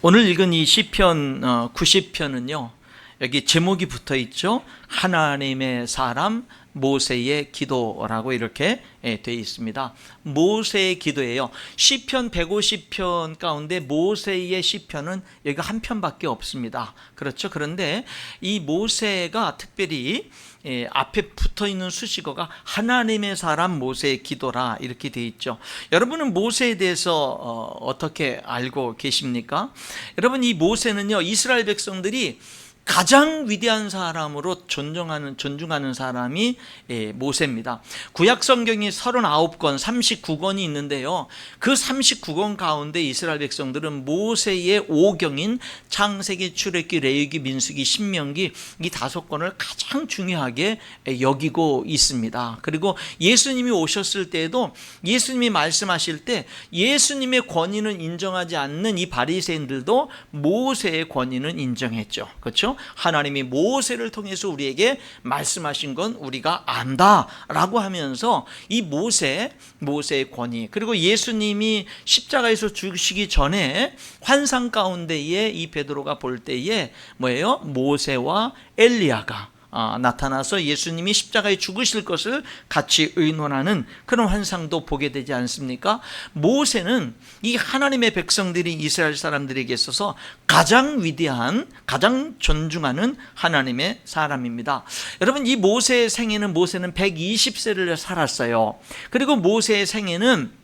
오늘 읽은 이 시편 90편은요, 여기 제목이 붙어 있죠. 하나님의 사람 모세의 기도라고 이렇게 되어 있습니다. 모세의 기도예요. 시편 150편 가운데 모세의 시편은 여기가 한 편밖에 없습니다. 그렇죠. 그런데 이 모세가 특별히 앞에 붙어 있는 수식어가 하나님의 사람 모세의 기도라 이렇게 되어 있죠. 여러분은 모세에 대해서 어떻게 알고 계십니까? 여러분, 이 모세는요, 이스라엘 백성들이 가장 위대한 사람으로 존중하는 사람이 모세입니다. 구약 성경이 39권, 39권이 있는데요, 그 39권 가운데 이스라엘 백성들은 모세의 5경인 창세기, 출애굽기, 레위기, 민수기, 신명기 이 5권을 가장 중요하게 여기고 있습니다. 그리고 예수님이 오셨을 때에도 예수님이 말씀하실 때 예수님의 권위는 인정하지 않는 이 바리새인들도 모세의 권위는 인정했죠. 그렇죠? 하나님이 모세를 통해서 우리에게 말씀하신 건 우리가 안다라고 하면서 이 모세의 권위, 그리고 예수님이 십자가에서 죽으시기 전에 환상 가운데에 이 베드로가 볼 때에 뭐예요? 모세와 엘리야가 나타나서 예수님이 십자가에 죽으실 것을 같이 의논하는 그런 환상도 보게 되지 않습니까? 모세는 이 하나님의 백성들이 이스라엘 사람들에게 있어서 가장 위대한, 가장 존중하는 하나님의 사람입니다. 여러분, 이 모세의 생애는, 모세는 120세를 살았어요. 그리고 모세의 생애는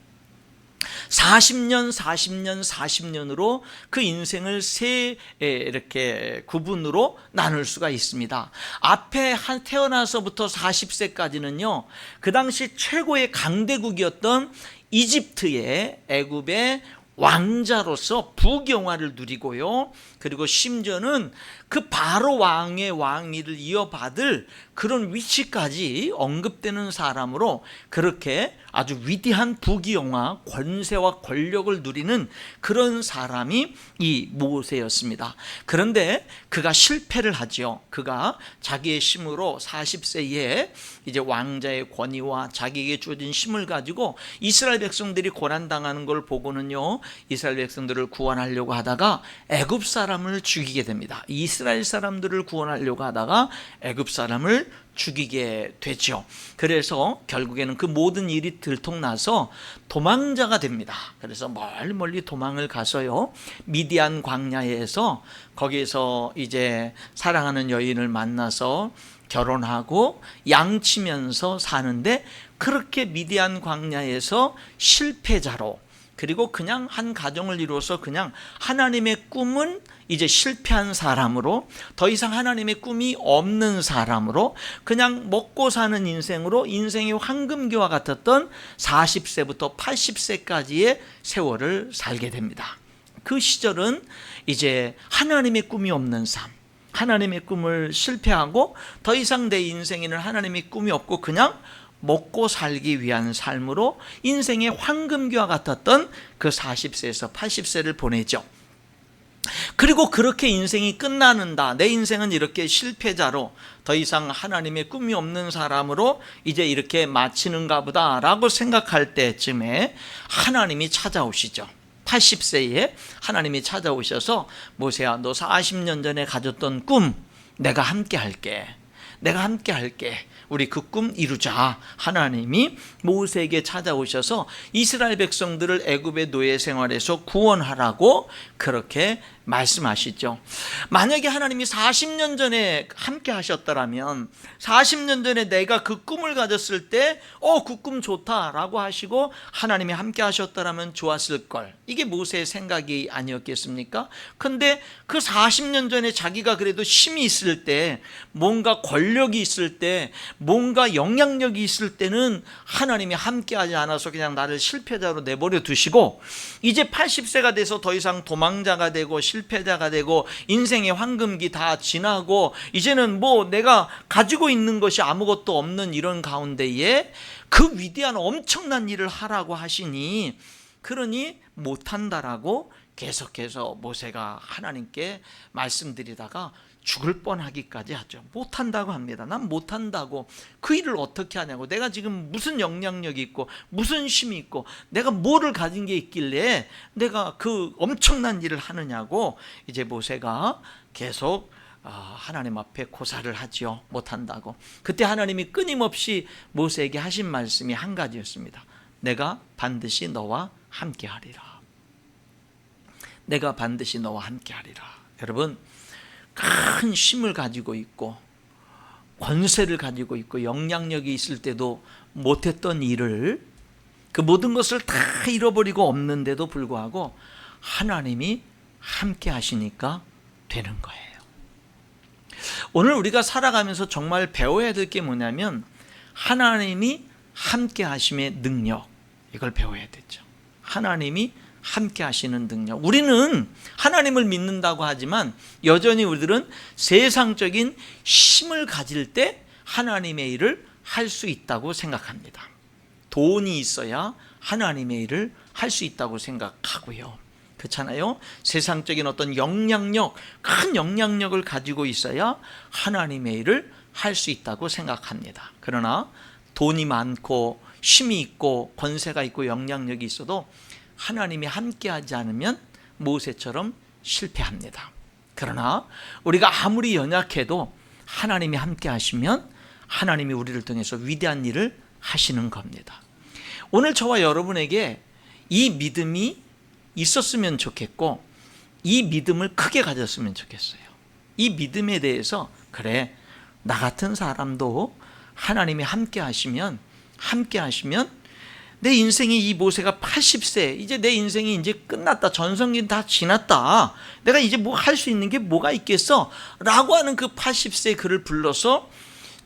40년으로 그 인생을 세 이렇게 구분으로 나눌 수가 있습니다. 앞에 태어나서부터 40세까지는요, 그 당시 최고의 강대국이었던 이집트의, 애굽의 왕자로서 부경화를 누리고요, 그리고 심지어는 그 바로 왕의 왕위를 이어받을 그런 위치까지 언급되는 사람으로 그렇게 아주 위대한 부귀영화, 권세와 권력을 누리는 그런 사람이 이 모세였습니다. 그런데 그가 실패를 하지요. 그가 자기의 힘으로 40세에 이제 왕자의 권위와 자기에게 주어진 힘을 가지고 이스라엘 백성들이 고난당하는 걸 보고는요, 이스라엘 백성들을 구원하려고 하다가 애굽 사람을 죽이게 됩니다. 이스라엘 사람들을 구원하려고 하다가 애굽 사람을 죽이게 되죠. 그래서 결국에는 그 모든 일이 들통나서 도망자가 됩니다. 그래서 멀리 도망을 가서요, 미디안 광야에서 거기에서 이제 사랑하는 여인을 만나서 결혼하고 양치면서 사는데, 그렇게 미디안 광야에서 실패자로, 그리고 그냥 한 가정을 이루어서 그냥 하나님의 꿈은 이제 실패한 사람으로, 더 이상 하나님의 꿈이 없는 사람으로 그냥 먹고 사는 인생으로, 인생의 황금기와 같았던 40세부터 80세까지의 세월을 살게 됩니다. 그 시절은 이제 하나님의 꿈이 없는 삶, 하나님의 꿈을 실패하고 더 이상 내 인생에는 하나님의 꿈이 없고 그냥 먹고 살기 위한 삶으로 인생의 황금기와 같았던 그 40세에서 80세를 보내죠. 그리고 그렇게 인생이 끝나는다, 내 인생은 이렇게 실패자로 더 이상 하나님의 꿈이 없는 사람으로 이제 이렇게 마치는가 보다 라고 생각할 때쯤에 하나님이 찾아오시죠. 80세에 하나님이 찾아오셔서, 모세야, 너 40년 전에 가졌던 꿈 내가 함께 할게, 우리 그 꿈 이루자. 하나님이 모세에게 찾아오셔서 이스라엘 백성들을 애굽의 노예 생활에서 구원하라고 그렇게 말씀하시죠. 만약에 하나님이 40년 전에 함께 하셨더라면, 40년 전에 내가 그 꿈을 가졌을 때 그 꿈 좋다라고 하시고 하나님이 함께 하셨더라면 좋았을 걸, 이게 모세의 생각이 아니었겠습니까? 근데 그 40년 전에 자기가 그래도 힘이 있을 때, 뭔가 권력이 있을 때, 뭔가 영향력이 있을 때는 하나님이 함께하지 않아서 그냥 나를 실패자로 내버려 두시고, 이제 80세가 돼서 더 이상 도망자가 되고 실패자가 되고 인생의 황금기 다 지나고 이제는 뭐 내가 가지고 있는 것이 아무것도 없는 이런 가운데에 그 위대한 엄청난 일을 하라고 하시니, 그러니 못한다라고 계속해서 모세가 하나님께 말씀드리다가 죽을 뻔하기까지 하죠. 못한다고 합니다. 난 못한다고. 그 일을 어떻게 하냐고. 내가 지금 무슨 영향력이 있고 무슨 힘이 있고 내가 뭐를 가진 게 있길래 내가 그 엄청난 일을 하느냐고 이제 모세가 계속 하나님 앞에 고사를 하지요. 못한다고. 그때 하나님이 끊임없이 모세에게 하신 말씀이 한 가지였습니다. 내가 반드시 너와 함께하리라. 내가 반드시 너와 함께하리라. 여러분, 큰 힘을 가지고 있고 권세를 가지고 있고 영향력이 있을 때도 못했던 일을, 그 모든 것을 다 잃어버리고 없는데도 불구하고 하나님이 함께 하시니까 되는 거예요. 오늘 우리가 살아가면서 정말 배워야 될 게 뭐냐면 하나님이 함께 하심의 능력, 이걸 배워야 되죠. 하나님이 함께 하시는 능력. 우리는 하나님을 믿는다고 하지만 여전히 우리들은 세상적인 힘을 가질 때 하나님의 일을 할 수 있다고 생각합니다. 돈이 있어야 하나님의 일을 할 수 있다고 생각하고요. 그렇잖아요. 세상적인 어떤 영향력, 큰 영향력을 가지고 있어야 하나님의 일을 할 수 있다고 생각합니다. 그러나 돈이 많고 힘이 있고 권세가 있고 영향력이 있어도 하나님이 함께하지 않으면 모세처럼 실패합니다. 그러나 우리가 아무리 연약해도 하나님이 함께 하시면 하나님이 우리를 통해서 위대한 일을 하시는 겁니다. 오늘 저와 여러분에게 이 믿음이 있었으면 좋겠고 이 믿음을 크게 가졌으면 좋겠어요. 이 믿음에 대해서 그래, 나 같은 사람도 하나님이 함께 하시면 내 인생이, 이 모세가 80세, 이제 내 인생이 이제 끝났다, 전성기 다 지났다, 내가 이제 뭐 할 수 있는 게 뭐가 있겠어? 라고 하는 그 80세 그를 불러서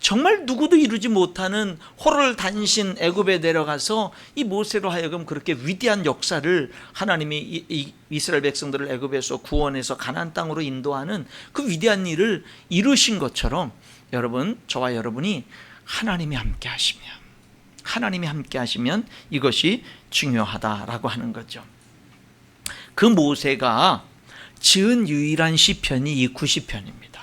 정말 누구도 이루지 못하는 호를 단신 애굽에 내려가서 이 모세로 하여금 그렇게 위대한 역사를 하나님이 이스라엘 백성들을 애굽에서 구원해서 가나안 땅으로 인도하는 그 위대한 일을 이루신 것처럼 여러분, 저와 여러분이 하나님이 함께 하시면 이것이 중요하다라고 하는 거죠. 그 모세가 지은 유일한 시편이 이 90편입니다.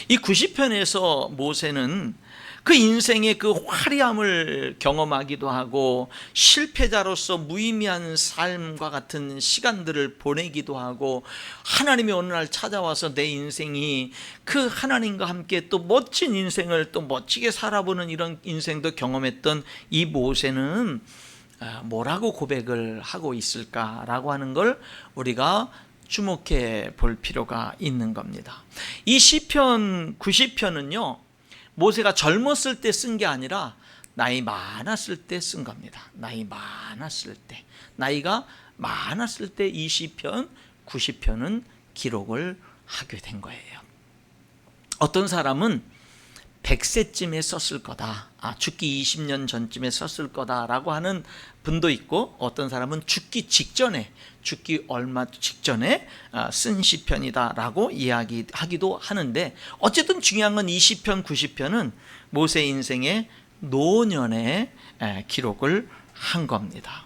이 90편에서 모세는 그 인생의 그 화려함을 경험하기도 하고 실패자로서 무의미한 삶과 같은 시간들을 보내기도 하고 하나님이 어느 날 찾아와서 내 인생이 그 하나님과 함께 또 멋진 인생을 또 멋지게 살아보는 이런 인생도 경험했던 이 모세는 뭐라고 고백을 하고 있을까라고 하는 걸 우리가 주목해 볼 필요가 있는 겁니다. 이 시편 90편은요 모세가 젊었을 때 쓴 게 아니라 나이 많았을 때 쓴 겁니다. 나이가 많았을 때 이 시편 90편은 기록을 하게 된 거예요. 어떤 사람은 100세쯤에 썼을 거다, 죽기 20년 전쯤에 썼을 거다라고 하는 분도 있고, 어떤 사람은 죽기 얼마 직전에 쓴 시편이다라고 이야기하기도 하는데, 어쨌든 중요한 건 이 시편 90편은 모세 인생의 노년에 기록을 한 겁니다.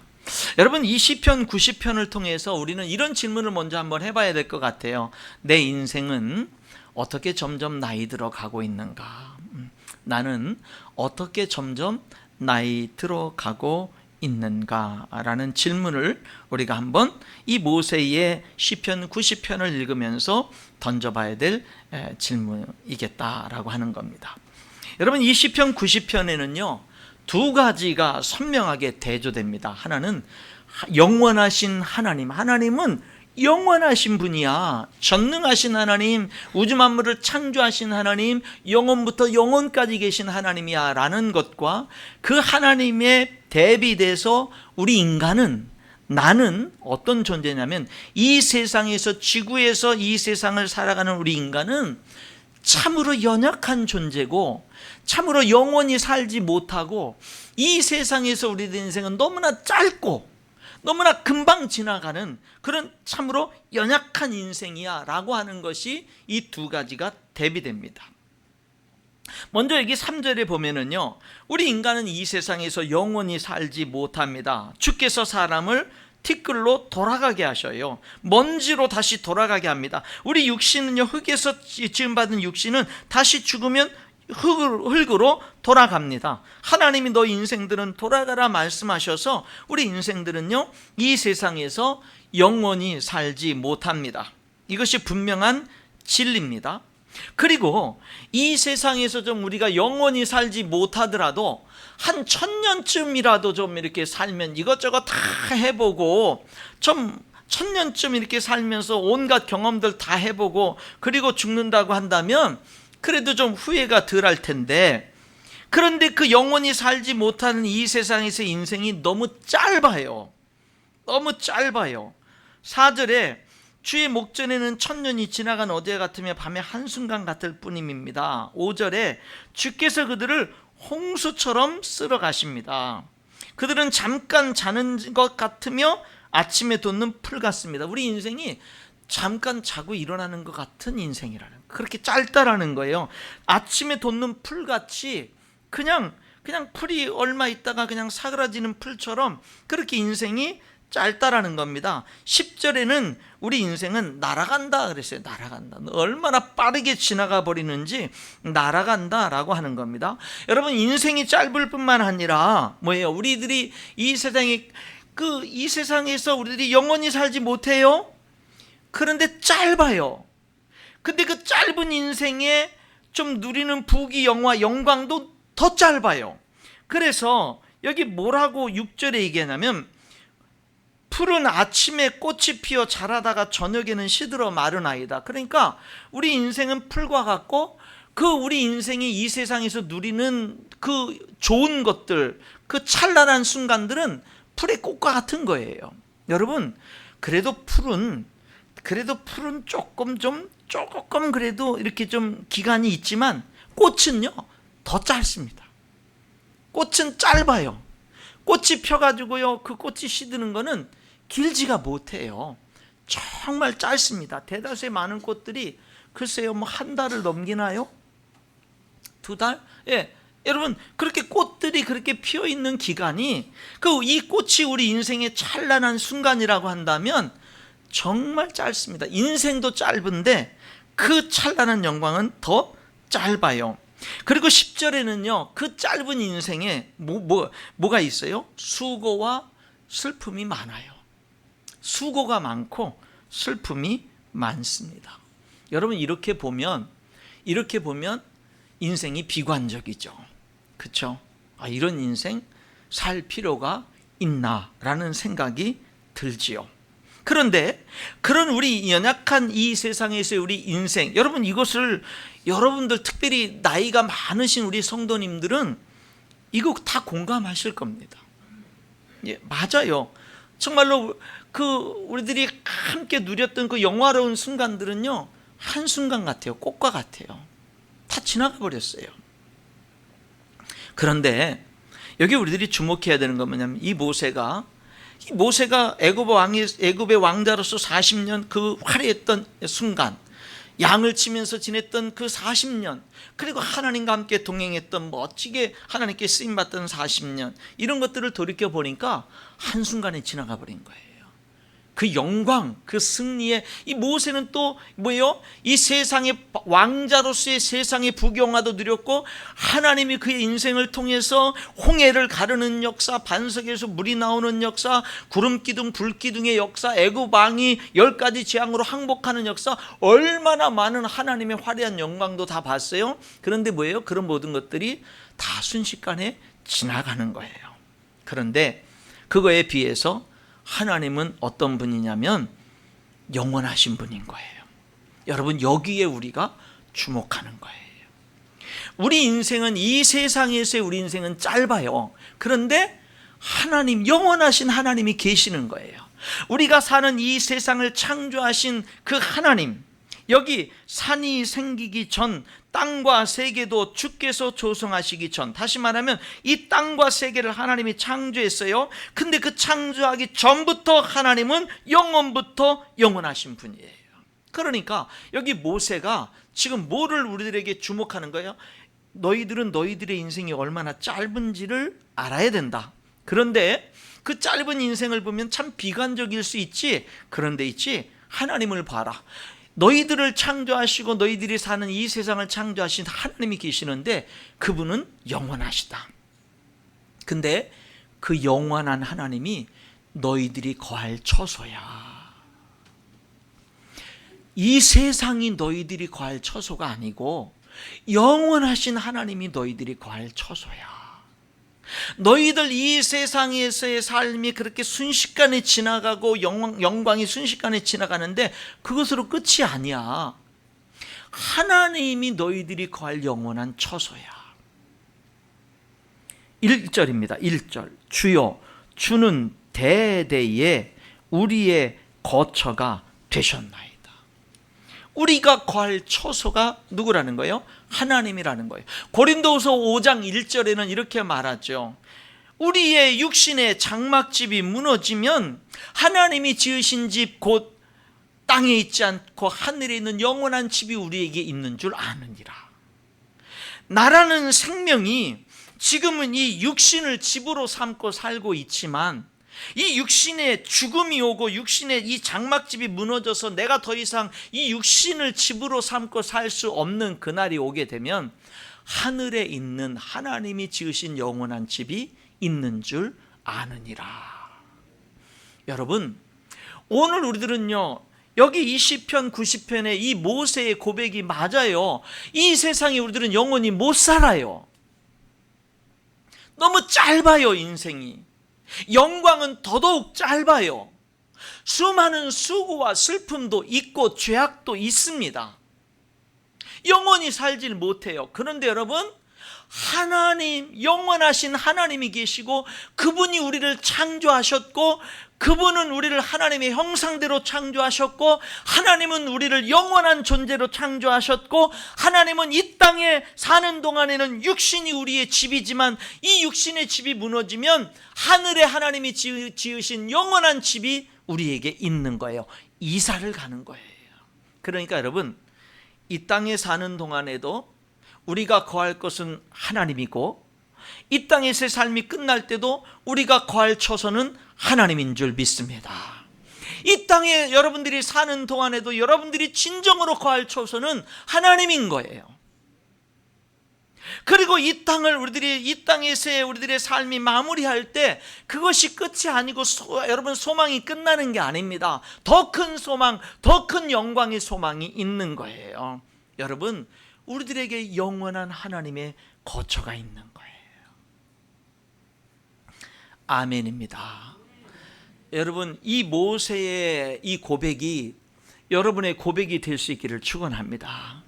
여러분, 이 시편 90편을 통해서 우리는 이런 질문을 먼저 한번 해봐야 될 것 같아요. 내 인생은 어떻게 점점 나이 들어가고 있는가? 나는 어떻게 점점 나이 들어가고 있는가라는 질문을 우리가 한번 이 모세의 시편 90편을 읽으면서 던져봐야 될 질문이겠다라고 하는 겁니다. 여러분, 이 시편 90편에는요 두 가지가 선명하게 대조됩니다. 하나는 영원하신 하나님은 영원하신 분이야. 전능하신 하나님, 우주 만물을 창조하신 하나님, 영원부터 영원까지 계신 하나님이야 라는 것과, 그 하나님의 대비돼서 우리 인간은, 나는 어떤 존재냐면 이 세상에서, 지구에서 이 세상을 살아가는 우리 인간은 참으로 연약한 존재고 참으로 영원히 살지 못하고, 이 세상에서 우리의 인생은 너무나 짧고 너무나 금방 지나가는 그런 참으로 연약한 인생이야 라고 하는 것이 이 두 가지가 대비됩니다. 먼저 여기 3절에 보면은요, 우리 인간은 이 세상에서 영원히 살지 못합니다. 주께서 사람을 티끌로 돌아가게 하셔요. 먼지로 다시 돌아가게 합니다. 우리 육신은요, 흙에서 지음받은 육신은 다시 죽으면 흙으로 돌아갑니다. 하나님이 너 인생들은 돌아가라 말씀하셔서 우리 인생들은요, 이 세상에서 영원히 살지 못합니다. 이것이 분명한 진리입니다. 그리고 이 세상에서 좀 우리가 영원히 살지 못하더라도 한 1000년쯤이라도 좀 이렇게 살면 이것저것 다 해보고 좀 1000년쯤 이렇게 살면서 온갖 경험들 다 해보고 그리고 죽는다고 한다면 그래도 좀 후회가 덜 할 텐데, 그런데 그 영원히 살지 못하는 이 세상에서 인생이 너무 짧아요. 너무 짧아요. 4절에 주의 목전에는 1000년이 지나간 어제 같으며 밤에 한순간 같을 뿐임입니다. 5절에 주께서 그들을 홍수처럼 쓸어 가십니다. 그들은 잠깐 자는 것 같으며 아침에 돋는 풀 같습니다. 우리 인생이 잠깐 자고 일어나는 것 같은 인생이라는, 그렇게 짧다라는 거예요. 아침에 돋는 풀같이 그냥 풀이 얼마 있다가 그냥 사그라지는 풀처럼 그렇게 인생이 짧다라는 겁니다. 10절에는 우리 인생은 날아간다 그랬어요. 날아간다. 얼마나 빠르게 지나가 버리는지 날아간다라고 하는 겁니다. 여러분, 인생이 짧을 뿐만 아니라 뭐예요? 우리들이 이 세상에서 우리들이 영원히 살지 못해요. 그런데 짧아요. 근데 그 짧은 인생에 좀 누리는 부귀 영화 영광도 더 짧아요. 그래서 여기 뭐라고 6절에 얘기하냐면, 풀은 아침에 꽃이 피어 자라다가 저녁에는 시들어 마르나이다. 그러니까 우리 인생은 풀과 같고, 그 우리 인생이 이 세상에서 누리는 그 좋은 것들, 그 찬란한 순간들은 풀의 꽃과 같은 거예요. 여러분, 그래도 풀은 조금 그래도 이렇게 좀 기간이 있지만 꽃은요 더 짧습니다. 꽃은 짧아요. 꽃이 펴가지고요, 그 꽃이 시드는 거는 길지가 못해요. 정말 짧습니다. 대다수의 많은 꽃들이 글쎄요, 뭐 한 달을 넘기나요? 2달? 예. 여러분, 그렇게 꽃들이 그렇게 피어 있는 기간이, 이 꽃이 우리 인생의 찬란한 순간이라고 한다면 정말 짧습니다. 인생도 짧은데 그 찬란한 영광은 더 짧아요. 그리고 10절에는요, 그 짧은 인생에 뭐가 있어요? 수고와 슬픔이 많아요. 수고가 많고 슬픔이 많습니다. 여러분, 이렇게 보면 인생이 비관적이죠. 그렇죠? 이런 인생 살 필요가 있나라는 생각이 들지요. 그런데 그런 우리 연약한 이 세상에서의 우리 인생, 여러분, 이것을 여러분들 특별히 나이가 많으신 우리 성도님들은 이거 다 공감하실 겁니다. 예, 맞아요. 정말로 우리들이 함께 누렸던 그 영화로운 순간들은요, 한순간 같아요. 꽃과 같아요. 다 지나가 버렸어요. 그런데 여기 우리들이 주목해야 되는 건 뭐냐면, 이 모세가 애굽의 왕자로서 40년 그 화려했던 순간, 양을 치면서 지냈던 그 40년, 그리고 하나님과 함께 동행했던 멋지게 하나님께 쓰임받던 40년, 이런 것들을 돌이켜 보니까 한순간에 지나가 버린 거예요. 그 영광, 그 승리에 이 모세는 또 뭐예요? 이 세상의 왕자로서의 세상의 부경화도 누렸고, 하나님이 그의 인생을 통해서 홍해를 가르는 역사, 반석에서 물이 나오는 역사, 구름기둥 불기둥의 역사, 애굽 왕이 10가지 재앙으로 항복하는 역사, 얼마나 많은 하나님의 화려한 영광도 다 봤어요. 그런데 뭐예요? 그런 모든 것들이 다 순식간에 지나가는 거예요. 그런데 그거에 비해서 하나님은 어떤 분이냐면 영원하신 분인 거예요. 여러분, 여기에 우리가 주목하는 거예요. 우리 인생은, 이 세상에서의 우리 인생은 짧아요. 그런데 하나님, 영원하신 하나님이 계시는 거예요. 우리가 사는 이 세상을 창조하신 그 하나님, 여기 산이 생기기 전, 땅과 세계도 주께서 조성하시기 전, 다시 말하면 이 땅과 세계를 하나님이 창조했어요. 근데 그 창조하기 전부터 하나님은 영원부터 영원하신 분이에요. 그러니까 여기 모세가 지금 뭐를 우리들에게 주목하는 거예요? 너희들은 너희들의 인생이 얼마나 짧은지를 알아야 된다. 그런데 그 짧은 인생을 보면 참 비관적일 수 있지. 그런데 있지, 하나님을 봐라. 너희들을 창조하시고 너희들이 사는 이 세상을 창조하신 하나님이 계시는데 그분은 영원하시다. 근데 그 영원한 하나님이 너희들이 거할 처소야. 이 세상이 너희들이 거할 처소가 아니고 영원하신 하나님이 너희들이 거할 처소야. 너희들 이 세상에서의 삶이 그렇게 순식간에 지나가고 영광이 순식간에 지나가는데 그것으로 끝이 아니야. 하나님이 너희들이 거할 영원한 처소야. 1절입니다. 1절. 주여, 주는 대대에 우리의 거처가 되셨나이다. 우리가 거할 처소가 누구라는 거예요? 하나님이라는 거예요. 고린도후서 5장 1절에는 이렇게 말하죠. 우리의 육신의 장막집이 무너지면 하나님이 지으신 집 곧 땅에 있지 않고 하늘에 있는 영원한 집이 우리에게 있는 줄 아느니라. 나라는 생명이 지금은 이 육신을 집으로 삼고 살고 있지만 이 육신의 죽음이 오고 육신의 이 장막집이 무너져서 내가 더 이상 이 육신을 집으로 삼고 살 수 없는 그날이 오게 되면 하늘에 있는 하나님이 지으신 영원한 집이 있는 줄 아느니라. 여러분, 오늘 우리들은요, 여기 이 시편 90편의 이 모세의 고백이 맞아요. 이 세상에 우리들은 영원히 못 살아요. 너무 짧아요, 인생이. 영광은 더더욱 짧아요. 수많은 수고와 슬픔도 있고 죄악도 있습니다. 영원히 살질 못해요. 그런데 여러분, 하나님, 영원하신 하나님이 계시고 그분이 우리를 창조하셨고 그분은 우리를 하나님의 형상대로 창조하셨고 하나님은 우리를 영원한 존재로 창조하셨고 하나님은 이 땅에 사는 동안에는 육신이 우리의 집이지만 이 육신의 집이 무너지면 하늘에 하나님이 지으신 영원한 집이 우리에게 있는 거예요. 이사를 가는 거예요. 그러니까 여러분, 이 땅에 사는 동안에도 우리가 거할 것은 하나님이고 이 땅에서의 삶이 끝날 때도 우리가 거할 처소는 하나님인 줄 믿습니다. 이 땅에 여러분들이 사는 동안에도 여러분들이 진정으로 거할 처소는 하나님인 거예요. 그리고 이 땅에서의 우리들의 삶이 마무리할 때 그것이 끝이 아니고 여러분, 소망이 끝나는 게 아닙니다. 더 큰 소망, 더 큰 영광의 소망이 있는 거예요. 여러분, 우리들에게 영원한 하나님의 거처가 있는 거예요. 아멘입니다. 여러분, 이 모세의 이 고백이 여러분의 고백이 될 수 있기를 축원합니다.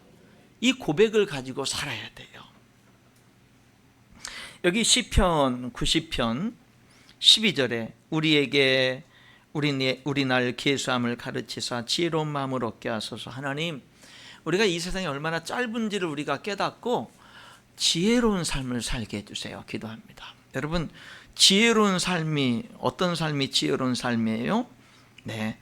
이 고백을 가지고 살아야 돼요. 여기 시편 90편 12절에 우리에게 우리 날 계수함을 가르치사 지혜로운 마음을 얻게 하소서. 하나님, 우리가 이 세상이 얼마나 짧은지를 우리가 깨닫고 지혜로운 삶을 살게 해주세요. 기도합니다. 여러분, 지혜로운 삶이 어떤 삶이 지혜로운 삶이에요? 네,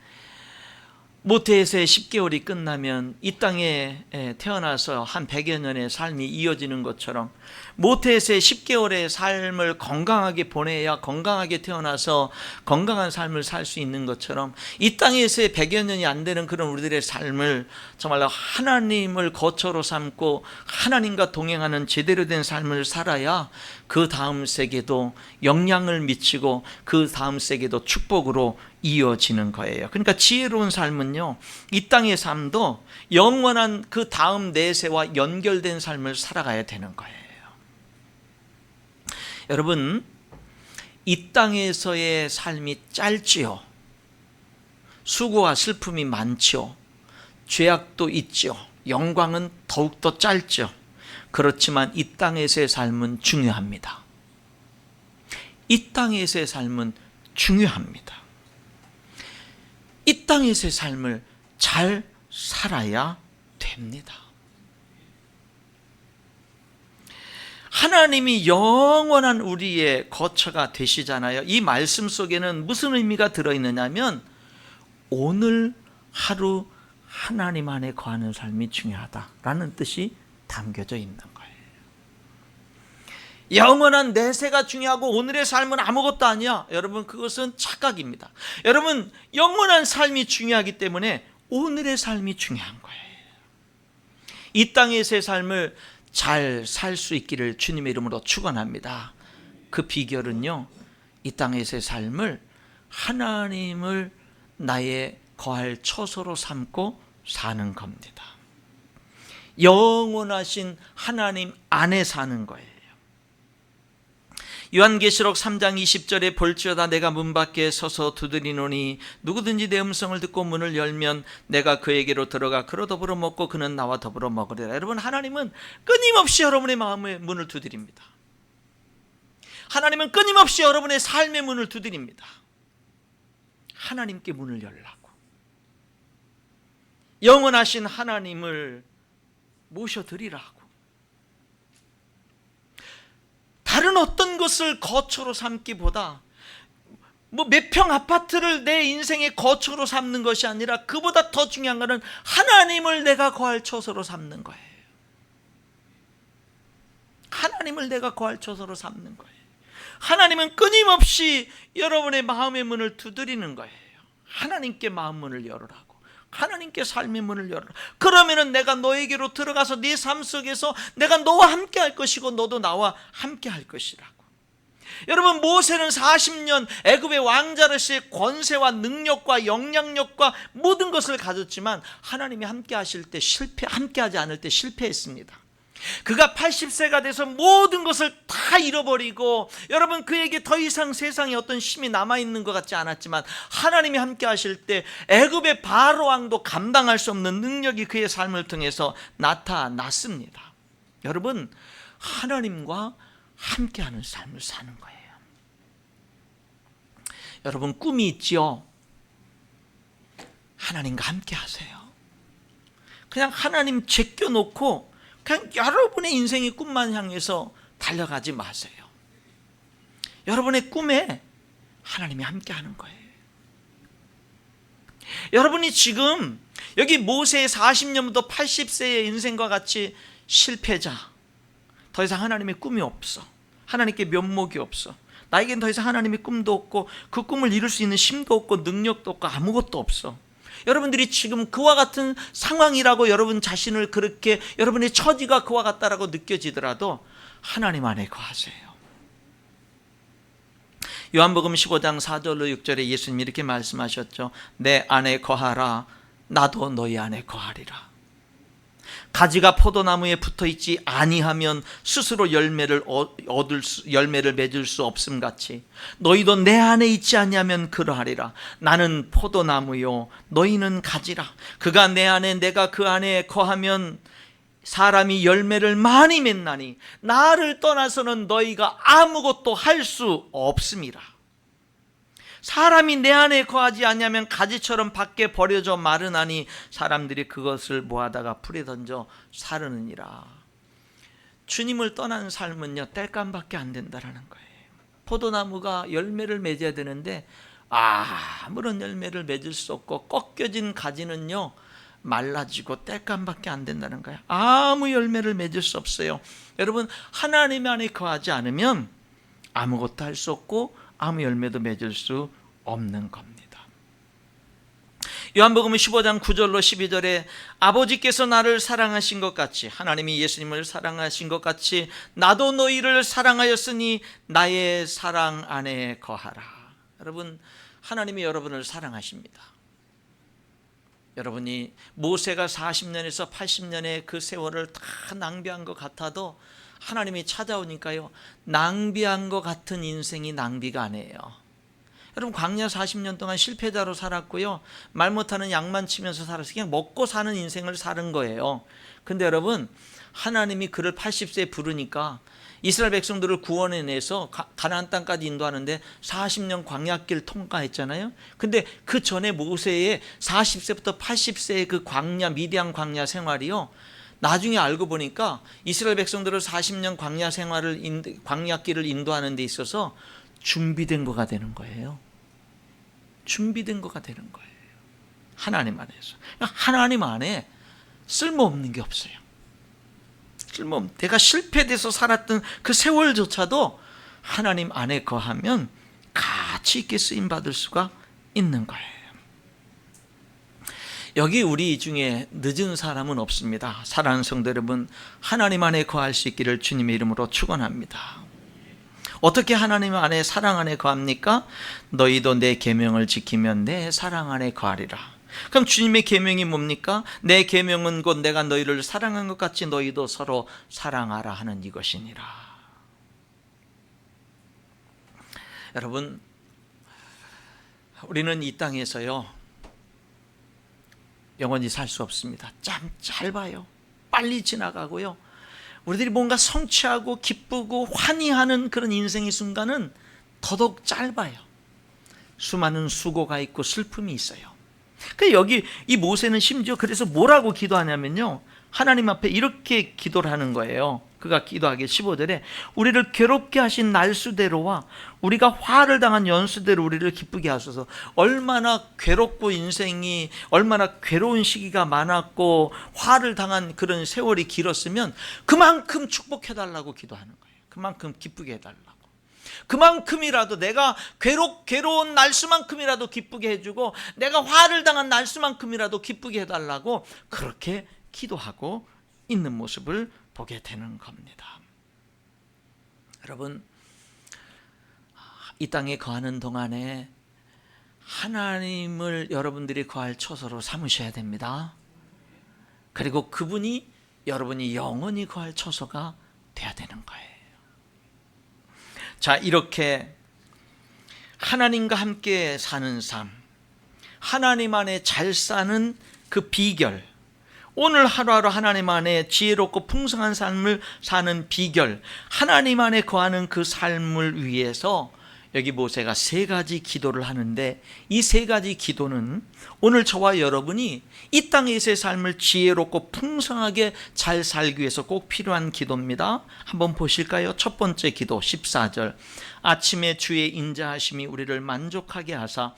모태에서의 10개월이 끝나면 이 땅에 태어나서 한 100여 년의 삶이 이어지는 것처럼 모태에서의 10개월의 삶을 건강하게 보내야 건강하게 태어나서 건강한 삶을 살 수 있는 것처럼 이 땅에서의 100여 년이 안 되는 그런 우리들의 삶을 정말로 하나님을 거처로 삼고 하나님과 동행하는 제대로 된 삶을 살아야 그 다음 세계도 영향을 미치고 그 다음 세계도 축복으로 이어지는 거예요. 그러니까 지혜로운 삶은요, 이 땅의 삶도 영원한 그 다음 내세와 연결된 삶을 살아가야 되는 거예요. 여러분, 이 땅에서의 삶이 짧지요. 수고와 슬픔이 많지요. 죄악도 있죠. 영광은 더욱더 짧죠. 그렇지만 이 땅에서의 삶은 중요합니다. 이 땅에서의 삶은 중요합니다. 이 땅에서의 삶을 잘 살아야 됩니다. 하나님이 영원한 우리의 거처가 되시잖아요. 이 말씀 속에는 무슨 의미가 들어있느냐면 오늘 하루 하나님 안에 거하는 삶이 중요하다라는 뜻이 담겨져 있는 거예요. 영원한 내세가 중요하고 오늘의 삶은 아무것도 아니야. 여러분, 그것은 착각입니다. 여러분, 영원한 삶이 중요하기 때문에 오늘의 삶이 중요한 거예요. 이 땅에서의 삶을 잘 살 수 있기를 주님의 이름으로 축원합니다. 그 비결은요, 이 땅에서의 삶을 하나님을 나의 거할 처소로 삼고 사는 겁니다. 영원하신 하나님 안에 사는 거예요. 요한계시록 3장 20절에 볼지어다 내가 문 밖에 서서 두드리노니 누구든지 내 음성을 듣고 문을 열면 내가 그에게로 들어가 그로 더불어 먹고 그는 나와 더불어 먹으리라. 여러분, 하나님은 끊임없이 여러분의 마음의 문을 두드립니다. 하나님은 끊임없이 여러분의 삶의 문을 두드립니다. 하나님께 문을 열라고. 영원하신 하나님을 모셔드리라고. 다른 어떤 것을 거처로 삼기보다 몇 평 아파트를 내 인생의 거처로 삼는 것이 아니라 그보다 더 중요한 것은 하나님을 내가 거할 처소로 삼는 거예요. 하나님을 내가 거할 처소로 삼는 거예요. 하나님은 끊임없이 여러분의 마음의 문을 두드리는 거예요. 하나님께 마음 문을 열으라고. 하나님께 삶의 문을 열어라. 그러면은 내가 너에게로 들어가서 네 삶 속에서 내가 너와 함께 할 것이고 너도 나와 함께 할 것이라고. 여러분, 모세는 40년 애굽의 왕자로서의 권세와 능력과 영향력과 모든 것을 가졌지만 하나님이 함께 하실 때 함께 하지 않을 때 실패했습니다. 그가 80세가 돼서 모든 것을 다 잃어버리고, 여러분, 그에게 더 이상 세상에 어떤 힘이 남아있는 것 같지 않았지만 하나님이 함께 하실 때 애굽의 바로 왕도 감당할 수 없는 능력이 그의 삶을 통해서 나타났습니다. 여러분, 하나님과 함께하는 삶을 사는 거예요. 여러분, 꿈이 있지요? 하나님과 함께 하세요. 그냥 하나님 제껴놓고 그냥 여러분의 인생의 꿈만 향해서 달려가지 마세요. 여러분의 꿈에 하나님이 함께하는 거예요. 여러분이 지금 여기 모세의 40년부터 80세의 인생과 같이 실패자, 더 이상 하나님의 꿈이 없어, 하나님께 면목이 없어, 나에겐 더 이상 하나님의 꿈도 없고 그 꿈을 이룰 수 있는 힘도 없고 능력도 없고 아무것도 없어. 여러분들이 지금 그와 같은 상황이라고 여러분 자신을 그렇게, 여러분의 처지가 그와 같다라고 느껴지더라도 하나님 안에 거하세요. 요한복음 15장 4절로 6절에 예수님이 이렇게 말씀하셨죠. 내 안에 거하라, 나도 너희 안에 거하리라. 가지가 포도나무에 붙어있지 아니하면 스스로 열매를 맺을 수 없음 같이 너희도 내 안에 있지 아니하면 그러하리라. 나는 포도나무요 너희는 가지라. 그가 내 안에 내가 그 안에 거하면 사람이 열매를 많이 맺나니 나를 떠나서는 너희가 아무것도 할 수 없음이라. 사람이 내 안에 거하지 않냐면 가지처럼 밖에 버려져 마르나니 사람들이 그것을 모아다가 풀에 던져 사르느니라. 주님을 떠난 삶은요, 땔감밖에 안 된다라는 거예요. 포도나무가 열매를 맺어야 되는데 아무런 열매를 맺을 수 없고 꺾여진 가지는요 말라지고 땔감밖에 안 된다는 거예요. 아무 열매를 맺을 수 없어요. 여러분, 하나님 안에 거하지 않으면 아무것도 할 수 없고 아무 열매도 맺을 수 없는 겁니다. 요한복음 15장 9절로 12절에 아버지께서 나를 사랑하신 것 같이, 하나님이 예수님을 사랑하신 것 같이 나도 너희를 사랑하였으니 나의 사랑 안에 거하라. 여러분, 하나님이 여러분을 사랑하십니다. 여러분이 모세가 40년에서 80년의 그 세월을 다 낭비한 것 같아도 하나님이 찾아오니까요, 낭비한 것 같은 인생이 낭비가 아니에요. 여러분, 광야 40년 동안 실패자로 살았고요, 말 못하는 양만 치면서 살아서 그냥 먹고 사는 인생을 사는 거예요. 근데 여러분, 하나님이 그를 80세에 부르니까 이스라엘 백성들을 구원해내서 가나안 땅까지 인도하는데 40년 광야길 통과했잖아요. 근데 그 전에 모세의 40세부터 80세의 그 광야, 미디안 광야 생활이요, 나중에 알고 보니까 이스라엘 백성들을 40년 광야 생활을, 광야길을 인도하는 데 있어서 준비된 거가 되는 거예요. 준비된 거가 되는 거예요. 하나님 안에서. 하나님 안에 쓸모없는 게 없어요. 내가 실패돼서 살았던 그 세월조차도 하나님 안에 거하면 가치 있게 쓰임받을 수가 있는 거예요. 여기 우리 중에 늦은 사람은 없습니다. 사랑하는 성도 여러분, 하나님 안에 거할 수 있기를 주님의 이름으로 축원합니다. 어떻게 하나님 안에 사랑 안에 거합니까? 너희도 내 계명을 지키면 내 사랑 안에 거하리라. 그럼 주님의 계명이 뭡니까? 내 계명은 곧 내가 너희를 사랑한 것 같이 너희도 서로 사랑하라 하는 이것이니라. 여러분, 우리는 이 땅에서요 영원히 살 수 없습니다. 참 짧아요. 빨리 지나가고요. 우리들이 뭔가 성취하고 기쁘고 환희하는 그런 인생의 순간은 더더욱 짧아요. 수많은 수고가 있고 슬픔이 있어요. 여기 이 모세는 심지어 그래서 뭐라고 기도하냐면요, 하나님 앞에 이렇게 기도를 하는 거예요. 그가 기도하길 15절에 우리를 괴롭게 하신 날수대로와 우리가 화를 당한 연수대로 우리를 기쁘게 하소서. 얼마나 괴롭고 인생이 얼마나 괴로운 시기가 많았고 화를 당한 그런 세월이 길었으면 그만큼 축복해달라고 기도하는 거예요. 그만큼 기쁘게 해달라고. 그만큼이라도 내가 괴로운 날수만큼이라도 기쁘게 해주고 내가 화를 당한 날수만큼이라도 기쁘게 해달라고 그렇게 기도하고 있는 모습을 보게 되는 겁니다. 여러분, 이 땅에 거하는 동안에 하나님을 여러분들이 거할 처소로 삼으셔야 됩니다. 그리고 그분이 여러분이 영원히 거할 처소가 돼야 되는 거예요. 자, 이렇게 하나님과 함께 사는 삶, 하나님 안에 잘 사는 그 비결, 오늘 하루하루 하나님 안에 지혜롭고 풍성한 삶을 사는 비결, 하나님 안에 거하는 그 삶을 위해서 여기 모세가 세 가지 기도를 하는데, 이 세 가지 기도는 오늘 저와 여러분이 이 땅에서의 삶을 지혜롭고 풍성하게 잘 살기 위해서 꼭 필요한 기도입니다. 한번 보실까요? 첫 번째 기도 14절, 아침에 주의 인자하심이 우리를 만족하게 하사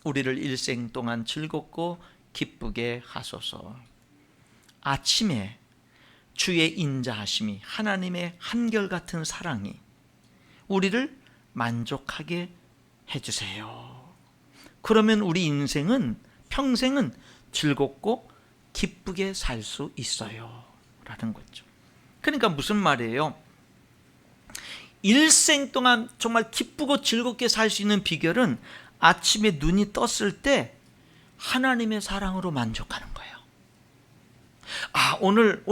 우리를 일생 동안 즐겁고 기쁘게 하소서. 아침에 주의 인자하심이, 하나님의 한결같은 사랑이 우리를 만족하게 해주세요. 그러면 우리 인생은 평생은 즐겁고 기쁘게 살 수 있어요 라는 거죠. 그러니까 무슨 말이에요? 일생 동안 정말 기쁘고 즐겁게 살 수 있는 비결은 아침에 눈이 떴을 때 하나님의 사랑으로 만족하는 거예요. 오늘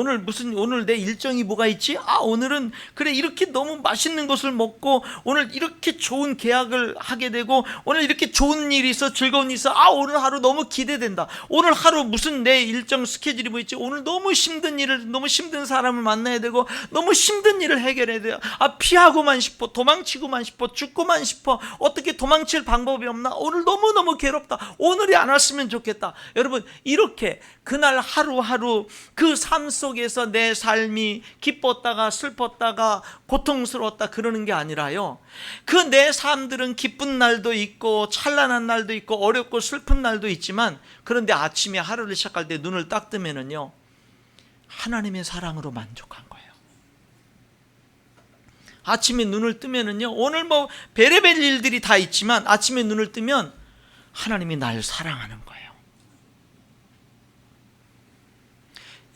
내 일정이 뭐가 있지? 오늘은 그래 이렇게 너무 맛있는 것을 먹고 오늘 이렇게 좋은 계약을 하게 되고 오늘 이렇게 좋은 일이 있어, 즐거운 일이 있어. 오늘 하루 너무 기대된다. 오늘 하루 무슨 내 일정 스케줄이 뭐 있지? 오늘 너무 힘든 사람을 만나야 되고 너무 힘든 일을 해결해야 돼요. 피하고만 싶어, 도망치고만 싶어, 죽고만 싶어. 어떻게 도망칠 방법이 없나? 오늘 너무너무 괴롭다. 오늘이 안 왔으면 좋겠다. 여러분, 이렇게 그날 하루하루 그 삶 속에서 내 삶이 기뻤다가 슬펐다가 고통스러웠다 그러는 게 아니라요, 그 내 삶들은 기쁜 날도 있고 찬란한 날도 있고 어렵고 슬픈 날도 있지만, 그런데 아침에 하루를 시작할 때 눈을 딱 뜨면은요 하나님의 사랑으로 만족한 거예요. 아침에 눈을 뜨면은요, 오늘 뭐 별의별 일들이 다 있지만 아침에 눈을 뜨면 하나님이 날 사랑하는 거예요.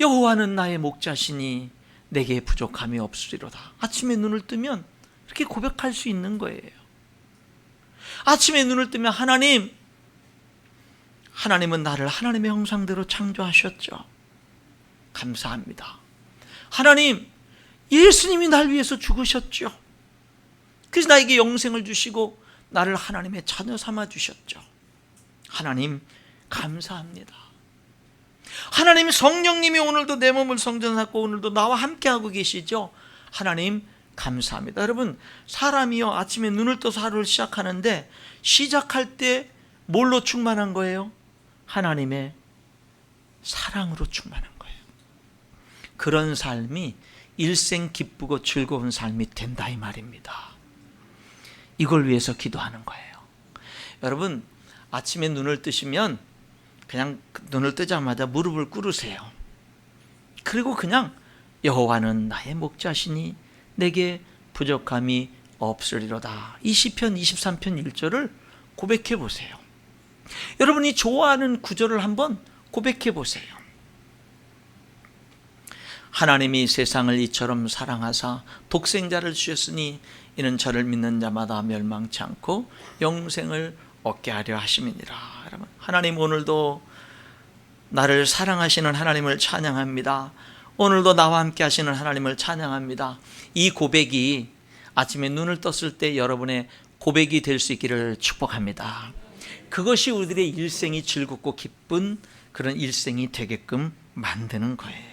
여호와는 나의 목자시니 내게 부족함이 없으리로다. 아침에 눈을 뜨면 이렇게 고백할 수 있는 거예요. 아침에 눈을 뜨면 하나님은 나를 하나님의 형상대로 창조하셨죠. 감사합니다. 하나님, 예수님이 날 위해서 죽으셨죠. 그래서 나에게 영생을 주시고 나를 하나님의 자녀 삼아 주셨죠. 하나님 감사합니다. 하나님, 성령님이 오늘도 내 몸을 성전하고 오늘도 나와 함께하고 계시죠. 하나님 감사합니다. 여러분, 사람이요 아침에 눈을 떠서 하루를 시작하는데 시작할 때 뭘로 충만한 거예요? 하나님의 사랑으로 충만한 거예요. 그런 삶이 일생 기쁘고 즐거운 삶이 된다 이 말입니다. 이걸 위해서 기도하는 거예요. 여러분, 아침에 눈을 뜨시면 그냥 눈을 뜨자마자 무릎을 꿇으세요. 그리고 그냥 여호와는 나의 목자시니 내게 부족함이 없으리로다. 이 시편 23편 1절을 고백해 보세요. 여러분이 좋아하는 구절을 한번 고백해 보세요. 하나님이 세상을 이처럼 사랑하사 독생자를 주셨으니 이는 저를 믿는 자마다 멸망치 않고 영생을 얻게 하려 하심이니라. 여러분, 하나님 오늘도 나를 사랑하시는 하나님을 찬양합니다. 오늘도 나와 함께 하시는 하나님을 찬양합니다. 이 고백이 아침에 눈을 떴을 때 여러분의 고백이 될 수 있기를 축복합니다. 그것이 우리들의 일생이 즐겁고 기쁜 그런 일생이 되게끔 만드는 거예요.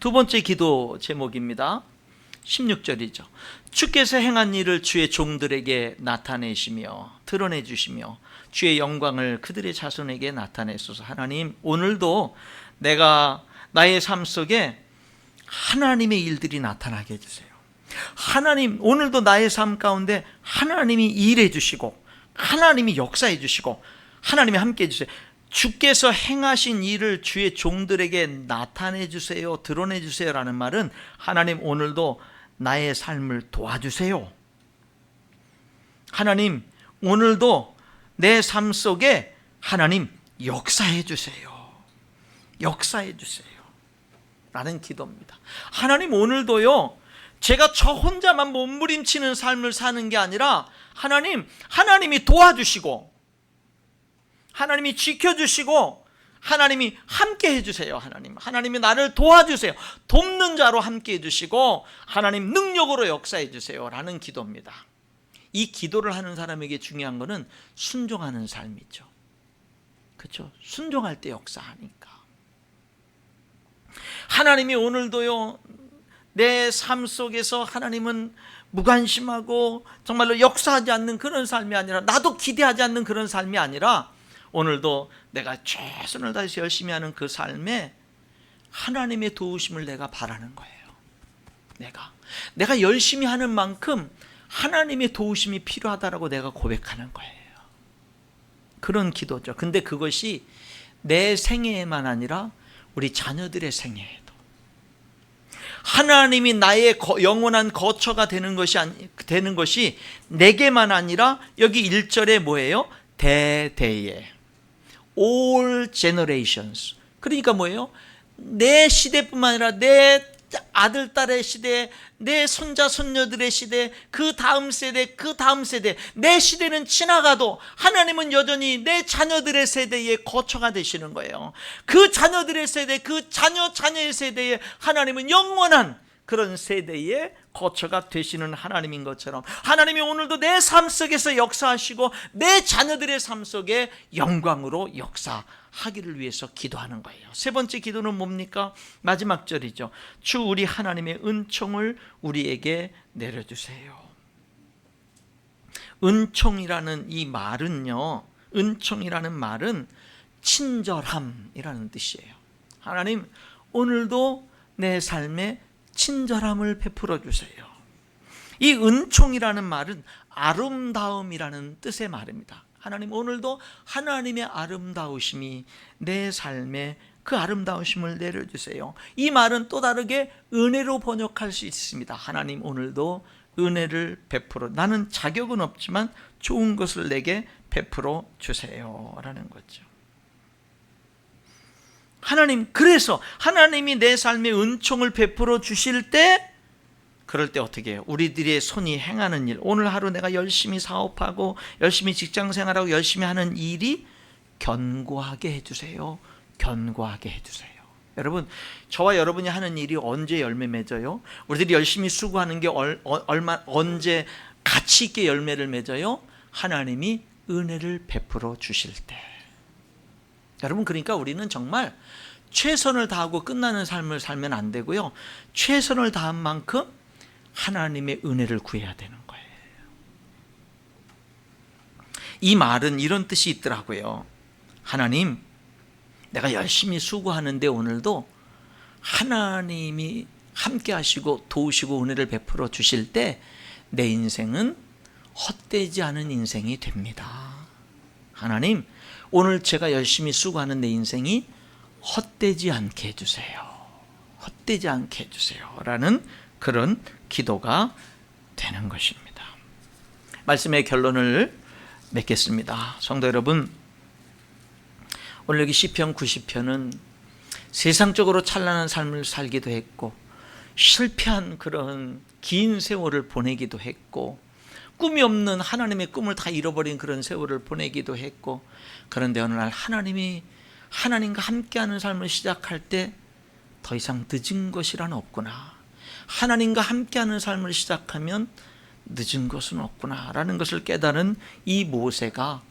두 번째 기도 제목입니다. 16절이죠. 주께서 행한 일을 주의 종들에게 나타내시며 드러내 주시며 주의 영광을 그들의 자손에게 나타내소서. 하나님, 오늘도 내가 나의 삶 속에 하나님의 일들이 나타나게 해주세요. 하나님, 오늘도 나의 삶 가운데 하나님이 일해 주시고 하나님이 역사해 주시고 하나님이 함께 해주세요. 주께서 행하신 일을 주의 종들에게 나타내 주세요, 드러내 주세요 라는 말은 하나님 오늘도 나의 삶을 도와주세요. 하나님 오늘도 내 삶 속에 하나님 역사해 주세요. 역사해 주세요 라는 기도입니다. 하나님 오늘도요, 제가 저 혼자만 몸부림치는 삶을 사는 게 아니라 하나님이 도와주시고 하나님이 지켜주시고 하나님이 함께 해주세요. 하나님이 나를 도와주세요. 돕는 자로 함께 해주시고 하나님 능력으로 역사해 주세요 라는 기도입니다. 이 기도를 하는 사람에게 중요한 것은 순종하는 삶이죠. 그렇죠? 순종할 때 역사하니까. 하나님이 오늘도요, 내 삶 속에서 하나님은 무관심하고 정말로 역사하지 않는 그런 삶이 아니라, 나도 기대하지 않는 그런 삶이 아니라 오늘도 내가 최선을 다해서 열심히 하는 그 삶에 하나님의 도우심을 내가 바라는 거예요. 내가 열심히 하는 만큼 하나님의 도우심이 필요하다라고 내가 고백하는 거예요. 그런 기도죠. 근데 그것이 내 생애에만 아니라 우리 자녀들의 생애에도 하나님이 나의 영원한 거처가 되는 것이 내게만 아니라 여기 1절에 뭐예요? 대대에 all generations. 그러니까 뭐예요? 내 시대뿐만 아니라 내 아들, 딸의 시대, 내 손자, 손녀들의 시대, 그 다음 세대, 내 시대는 지나가도 하나님은 여전히 내 자녀들의 세대의 거처가 되시는 거예요. 그 자녀들의 세대, 그 자녀의 세대에 하나님은 영원한 그런 세대의 거처가 되시는 하나님인 것처럼 하나님이 오늘도 내 삶 속에서 역사하시고 내 자녀들의 삶 속에 영광으로 역사하기를 위해서 기도하는 거예요. 세 번째 기도는 뭡니까? 마지막 절이죠. 주 우리 하나님의 은총을 우리에게 내려주세요. 은총이라는 이 말은요, 은총이라는 말은 친절함이라는 뜻이에요. 하나님 오늘도 내 삶에 친절함을 베풀어 주세요. 이 은총이라는 말은 아름다움이라는 뜻의 말입니다. 하나님 오늘도 하나님의 아름다우심이 내 삶에 그 아름다우심을 내려주세요. 이 말은 또 다르게 은혜로 번역할 수 있습니다. 하나님 오늘도 은혜를 베풀어, 나는 자격은 없지만 좋은 것을 내게 베풀어 주세요 라는 거죠. 하나님, 그래서 하나님이 내 삶에 은총을 베풀어 주실 때, 그럴 때 어떻게 해요? 우리들의 손이 행하는 일, 오늘 하루 내가 열심히 사업하고 열심히 직장생활하고 열심히 하는 일이 견고하게 해주세요. 견고하게 해주세요. 여러분, 저와 여러분이 하는 일이 언제 열매 맺어요? 우리들이 열심히 수고하는 게 언제 가치 있게 열매를 맺어요? 하나님이 은혜를 베풀어 주실 때. 여러분, 그러니까 우리는 정말 최선을 다하고 끝나는 삶을 살면 안 되고요, 최선을 다한 만큼 하나님의 은혜를 구해야 되는 거예요. 이 말은 이런 뜻이 있더라고요. 하나님, 내가 열심히 수고하는데 오늘도 하나님이 함께 하시고 도우시고 은혜를 베풀어 주실 때 내 인생은 헛되지 않은 인생이 됩니다. 하나님, 오늘 제가 열심히 수고하는 내 인생이 헛되지 않게 해주세요. 헛되지 않게 해주세요 라는 그런 기도가 되는 것입니다. 말씀의 결론을 맺겠습니다. 성도 여러분, 오늘 여기 시편 90편은 세상적으로 찬란한 삶을 살기도 했고 실패한 그런 긴 세월을 보내기도 했고 꿈이 없는 하나님의 꿈을 다 잃어버린 그런 세월을 보내기도 했고, 그런데 어느 날 하나님과 함께하는 삶을 시작할 때 더 이상 늦은 것이란 없구나, 하나님과 함께하는 삶을 시작하면 늦은 것은 없구나 라는 것을 깨달은 이 모세가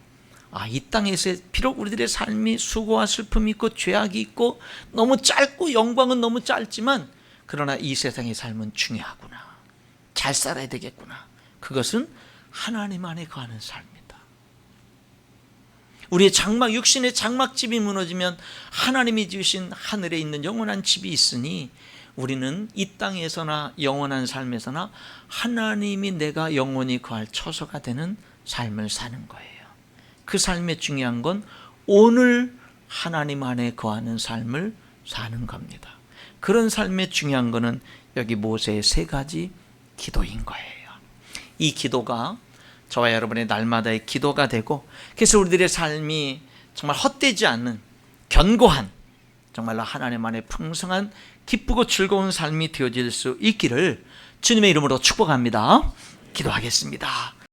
이 땅에서 비록 우리들의 삶이 수고와 슬픔이 있고 죄악이 있고 너무 짧고 영광은 너무 짧지만 그러나 이 세상의 삶은 중요하구나, 잘 살아야 되겠구나, 그것은 하나님 안에 거하는 삶이다. 우리의 육신의 장막집이 무너지면 하나님이 지으신 하늘에 있는 영원한 집이 있으니 우리는 이 땅에서나 영원한 삶에서나 하나님이 내가 영원히 거할 처소가 되는 삶을 사는 거예요. 그 삶의 중요한 건 오늘 하나님 안에 거하는 삶을 사는 겁니다. 그런 삶의 중요한 거는 여기 모세의 3가지 기도인 거예요. 이 기도가 저와 여러분의 날마다의 기도가 되고, 그래서 우리들의 삶이 정말 헛되지 않는 견고한 정말로 하나님 안에 풍성한 기쁘고 즐거운 삶이 되어질 수 있기를 주님의 이름으로 축복합니다. 기도하겠습니다.